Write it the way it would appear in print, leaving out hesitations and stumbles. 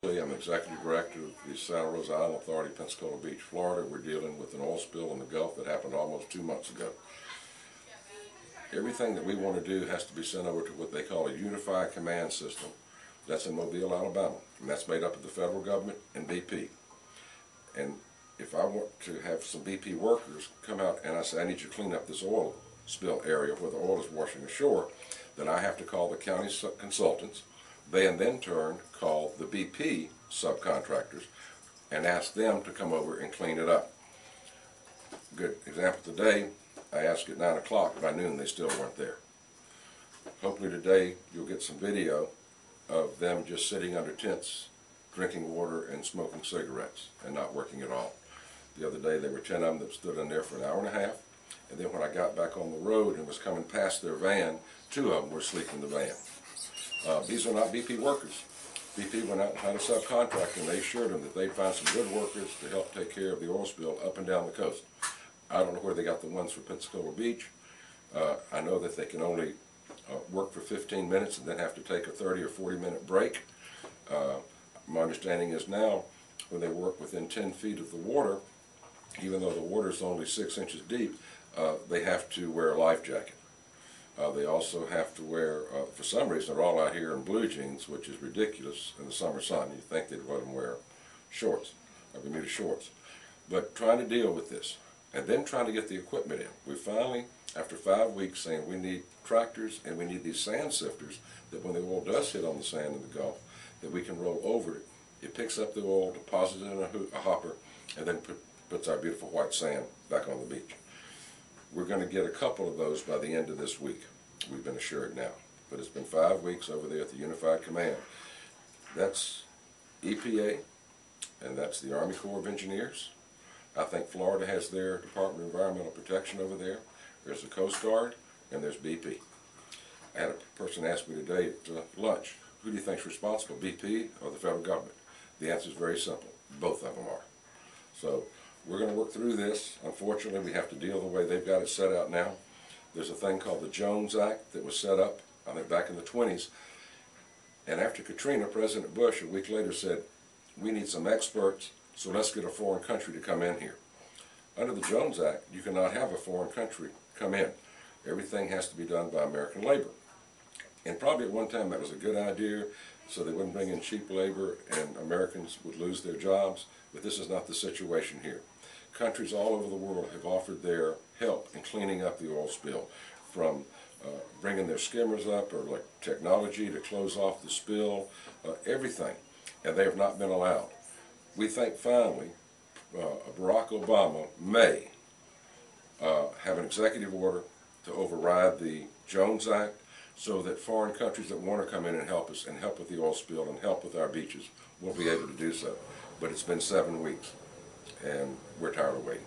I'm Executive Director of the Santa Rosa Island Authority, Pensacola Beach, Florida. We're dealing with an oil spill in the Gulf that happened almost 2 months ago. Everything that we want to do has to be sent over to what they call a unified command system. That's in Mobile, Alabama, and that's made up of the federal government and BP. And if I want to have some BP workers come out and I say, I need you to clean up this oil spill area where the oil is washing ashore, then I have to call the county consultants. They in then turn call the BP subcontractors and ask them to come over and clean it up. Good example today, I asked at 9 o'clock, by noon they still weren't there. Hopefully today you'll get some video of them just sitting under tents, drinking water and smoking cigarettes and not working at all. The other day there were 10 of them that stood in there for an hour and a half, and then when I got back on the road and was coming past their van, 2 of them were asleep in the van. These are not BP workers. BP went out and had a subcontractor, and they assured them that they'd find some good workers to help take care of the oil spill up and down the coast. I don't know where they got the ones for Pensacola Beach. I know that they can only work for 15 minutes and then have to take a 30 or 40-minute break. My understanding is now when they work within 10 feet of the water, even though the water is only 6 inches deep, they have to wear a life jacket. They also have to wear, for some reason, they're all out here in blue jeans, which is ridiculous in the summer sun. You'd think they'd let them wear shorts, Bermuda shorts. But trying to deal with this, and then trying to get the equipment in. We finally, after 5 weeks, saying we need tractors and we need these sand sifters that when the oil does hit on the sand in the Gulf, that we can roll over it. It picks up the oil, deposits it in a hopper, and then puts our beautiful white sand back on the beach. We're going to get a couple of those by the end of this week, we've been assured now. But it's been 5 weeks over there at the Unified Command. That's EPA, and that's the Army Corps of Engineers. I think Florida has their Department of Environmental Protection over there. There's the Coast Guard, and there's BP. I had a person ask me today at lunch, who do you think is responsible, BP or the federal government? The answer is very simple. Both of them are. So we're going to work through this. Unfortunately, we have to deal the way they've got it set out now. There's a thing called the Jones Act that was set up, I think, back in the 20s. And after Katrina, President Bush, a week later, said, we need some experts, so let's get a foreign country to come in here. Under the Jones Act, you cannot have a foreign country come in. Everything has to be done by American labor. And probably at one time that was a good idea, so they wouldn't bring in cheap labor and Americans would lose their jobs. But this is not the situation here. Countries all over the world have offered their help in cleaning up the oil spill, from bringing their skimmers up, or like technology to close off the spill, everything, and they have not been allowed. We think finally Barack Obama may have an executive order to override the Jones Act so that foreign countries that want to come in and help us and help with the oil spill and help with our beaches will be able to do so. But it's been 7 weeks, and we're tired of waiting.